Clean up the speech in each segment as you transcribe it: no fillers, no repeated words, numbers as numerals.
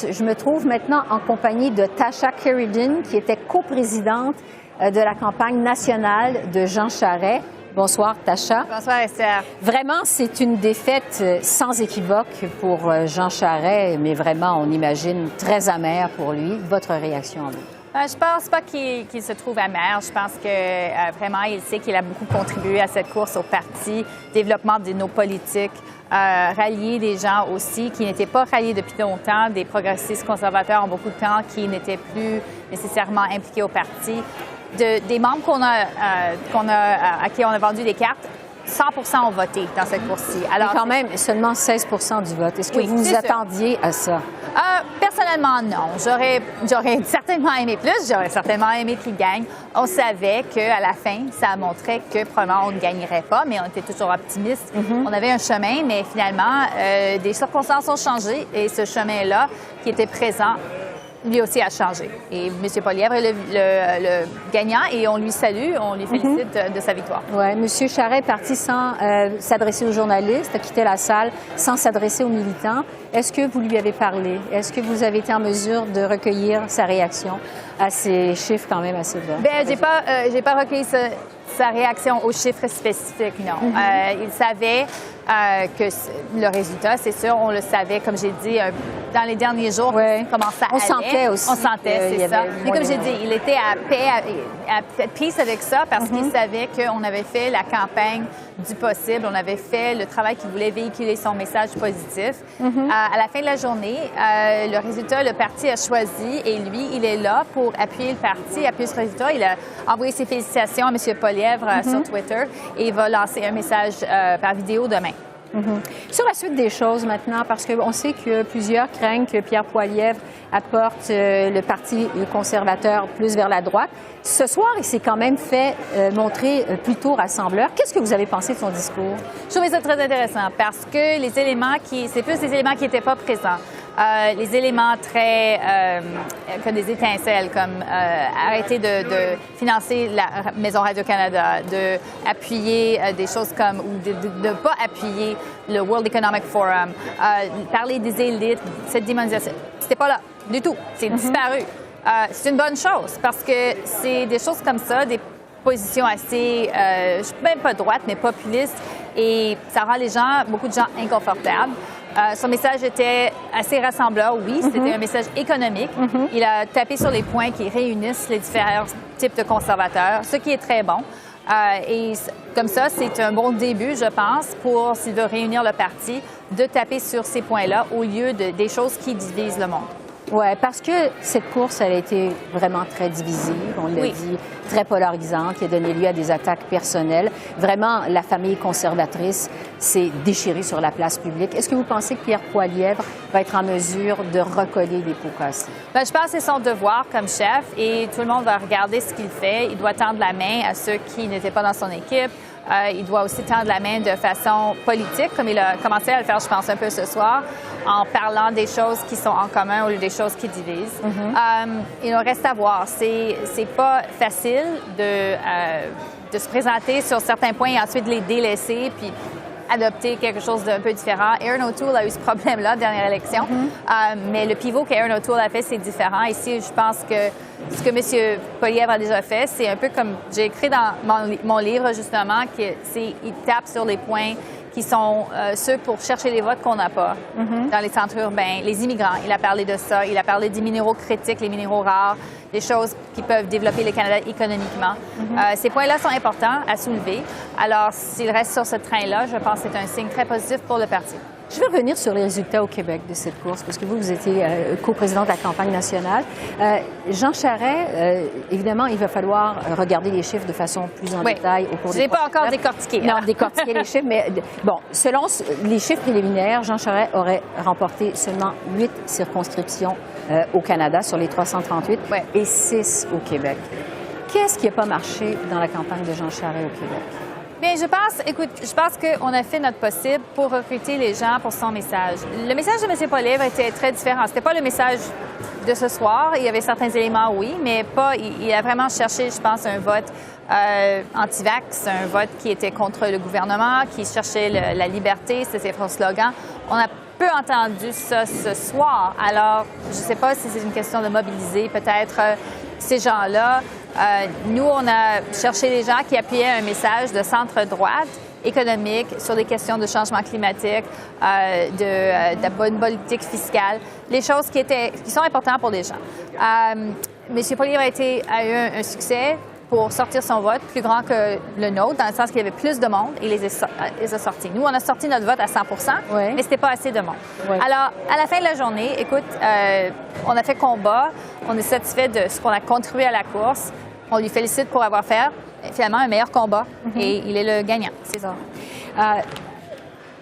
Je me trouve maintenant en compagnie de Tasha Kheiriddin, qui était coprésidente de la campagne nationale de Jean Charest. Bonsoir, Tasha. Bonsoir, Esther. Vraiment, c'est une défaite sans équivoque pour Jean Charest, mais vraiment, on imagine, très amère pour lui. Votre réaction à vous? Je pense pas qu'il se trouve amer. Je pense que vraiment, il sait qu'il a beaucoup contribué à cette course au parti, développement de nos politiques, rallier des gens aussi qui n'étaient pas ralliés depuis longtemps, des progressistes conservateurs en beaucoup de temps qui n'étaient plus nécessairement impliqués au parti, des membres à qui on a vendu des cartes. 100% ont voté dans cette course-ci. Alors, mais quand même, seulement 16 du vote. Est-ce que vous vous attendiez à ça? Personnellement, non. J'aurais certainement aimé plus. J'aurais certainement aimé qu'il gagne. On savait qu'à la fin, ça montrait que probablement on ne gagnerait pas, mais on était toujours optimiste. On avait un chemin, mais finalement, des circonstances ont changé et ce chemin-là, qui était présent, lui aussi a changé. Et M. Poilievre est le gagnant et on lui salue, on lui félicite de sa victoire. Oui, M. Charest est parti sans s'adresser aux journalistes, a quitté la salle sans s'adresser aux militants. Est-ce que vous lui avez parlé? Est-ce que vous avez été en mesure de recueillir sa réaction à ces chiffres quand même assez bas? Bien, j'ai pas recueilli sa réaction aux chiffres spécifiques, non. Il savait que le résultat, c'est sûr, on le savait, comme j'ai dit, dans les derniers jours, comment ça allait. On sentait aussi. On sentait, c'est ça. Mais comme j'ai dit, il était à paix, à peace avec ça parce qu'il savait qu'on avait fait la campagne du possible. On avait fait le travail qu'il voulait véhiculer son message positif. À la fin de la journée, le résultat, le parti a choisi et lui, il est là pour appuyer le parti, appuyer ce résultat. Il a envoyé ses félicitations à M. Poilievre sur Twitter et il va lancer un message par vidéo demain. Sur la suite des choses maintenant, parce qu'on sait que plusieurs craignent que Pierre Poilievre apporte le Parti conservateur plus vers la droite. Ce soir, il s'est quand même fait montrer plutôt rassembleur. Qu'est-ce que vous avez pensé de son discours? Je trouvais ça très intéressant parce que les éléments c'est plus des éléments qui n'étaient pas présents. Les éléments très comme des étincelles, comme arrêter de financer la Maison Radio-Canada, de appuyer des choses comme ou de ne pas appuyer le World Economic Forum, parler des élites, cette démonisation, c'était pas là du tout, c'est disparu. C'est une bonne chose parce que c'est des choses comme ça, des positions assez, je suis même pas droite, mais populistes, et ça rend beaucoup de gens inconfortables. Son message était assez rassembleur, oui. C'était un message économique. Il a tapé sur les points qui réunissent les différents types de conservateurs, ce qui est très bon. Et comme ça, c'est un bon début, je pense, pour, s'il veut réunir le parti, de taper sur ces points-là au lieu des choses qui divisent le monde. Oui, parce que cette course, elle a été vraiment très divisive, on l'a dit, très polarisante, qui a donné lieu à des attaques personnelles. Vraiment, la famille conservatrice s'est déchirée sur la place publique. Est-ce que vous pensez que Pierre Poilievre va être en mesure de recoller les pots cassés? Bien, je pense que c'est son devoir comme chef et tout le monde va regarder ce qu'il fait. Il doit tendre la main à ceux qui n'étaient pas dans son équipe. Il doit aussi tendre la main de façon politique, comme il a commencé à le faire, je pense, un peu ce soir, en parlant des choses qui sont en commun au lieu des choses qui divisent. Il nous reste à voir. C'est pas facile de se présenter sur certains points et ensuite les délaisser, puis adopter quelque chose d'un peu différent. Erin O'Toole a eu ce problème-là, dernière élection, mais le pivot qu'Erin O'Toole a fait, c'est différent. Ici, je pense que ce que M. Poilievre a déjà fait, c'est un peu comme j'ai écrit dans mon livre, justement, qu'il tape sur les points qui sont ceux pour chercher les votes qu'on n'a pas dans les centres urbains, les immigrants. Il a parlé de ça. Il a parlé des minéraux critiques, les minéraux rares, des choses qui peuvent développer le Canada économiquement. Ces points-là sont importants à soulever. Alors, s'il reste sur ce train-là, je pense que c'est un signe très positif pour le parti. Je vais revenir sur les résultats au Québec de cette course, parce que vous étiez coprésident de la campagne nationale. Jean Charest, évidemment, il va falloir regarder les chiffres de façon plus en détail au cours des prochaines heures. Je n'ai pas encore décortiqué. Non, décortiquer les chiffres, mais bon, selon les chiffres préliminaires, Jean Charest aurait remporté seulement 8 circonscriptions au Canada sur les 338 et 6 au Québec. Qu'est-ce qui n'a pas marché dans la campagne de Jean Charest au Québec? Bien, je pense qu'on a fait notre possible pour recruter les gens pour son message. Le message de M. Poilievre était très différent. C'était pas le message de ce soir. Il y avait certains éléments, oui, mais pas. Il a vraiment cherché, je pense, un vote anti-vax, un vote qui était contre le gouvernement, qui cherchait la liberté, c'était son slogan. On n'a peu entendu ça ce soir. Alors, je ne sais pas si c'est une question de mobiliser peut-être ces gens-là. Nous, on a cherché des gens qui appuyaient un message de centre-droite économique sur des questions de changement climatique, de la bonne politique fiscale, les choses qui sont importantes pour les gens. M. Poilievre a eu un succès pour sortir son vote plus grand que le nôtre, dans le sens qu'il y avait plus de monde et il les a sortis. Nous, on a sorti notre vote à 100 oui. mais c'était pas assez de monde. Oui. Alors, à la fin de la journée, écoute, on a fait combat, on est satisfait de ce qu'on a contribué à la course, on lui félicite pour avoir fait finalement un meilleur combat et il est le gagnant, c'est ça.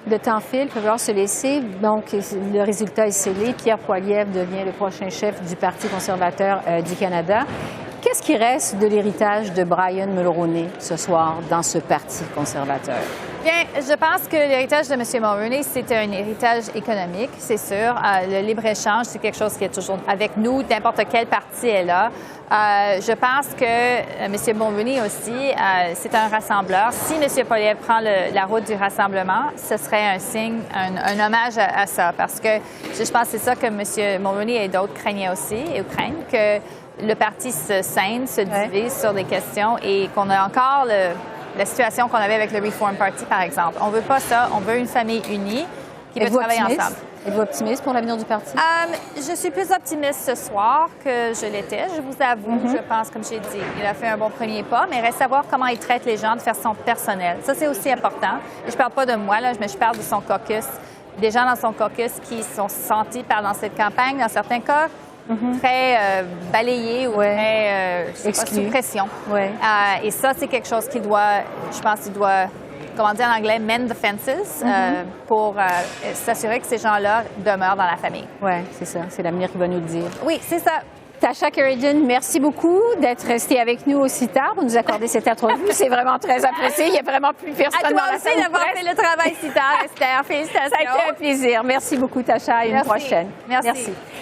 Le temps file, il va falloir se laisser. Donc, le résultat est scellé. Pierre Poilievre devient le prochain chef du Parti conservateur du Canada. Qu'est-ce qui reste de l'héritage de Brian Mulroney ce soir dans ce Parti conservateur? Bien, je pense que l'héritage de M. Mulroney, c'est un héritage économique, c'est sûr. Le libre-échange, c'est quelque chose qui est toujours avec nous, n'importe quel parti est là. Je pense que M. Mulroney aussi, c'est un rassembleur. Si M. Poilievre prend la route du rassemblement, ce serait un signe, un hommage à ça, parce que je pense que c'est ça que M. Mulroney et d'autres craignaient aussi, et craignent que le parti se scinde, se divise sur des questions et qu'on a encore la situation qu'on avait avec le Reform Party, par exemple. On veut pas ça. On veut une famille unie qui peut travailler ensemble. Êtes-vous optimiste pour l'avenir du parti? Je suis plus optimiste ce soir que je l'étais, je vous avoue. Je pense, comme j'ai dit, il a fait un bon premier pas, mais il reste à voir comment il traite les gens de façon personnelle. Ça, c'est aussi important. Et je parle pas de moi, là, mais je parle de son caucus. Des gens dans son caucus qui sont sentis pendant cette campagne, dans certains cas, très balayés ou très sous pression. Ouais. Et ça, c'est quelque chose qu'il doit, je pense qu'il doit, comment dire en anglais, mend the fences pour s'assurer que ces gens-là demeurent dans la famille. Oui, c'est ça. C'est l'avenir qui va nous le dire. Oui, c'est ça. Tasha Sheridan, merci beaucoup d'être restée avec nous aussi tard pour nous accorder cette entrevue. C'est vraiment très apprécié. Il n'y a vraiment plus personne dans la salle. À toi aussi d'avoir fait le travail si tard, Esther. Félicitations. Ça a été un plaisir. Merci beaucoup, Tasha. À une prochaine. Merci.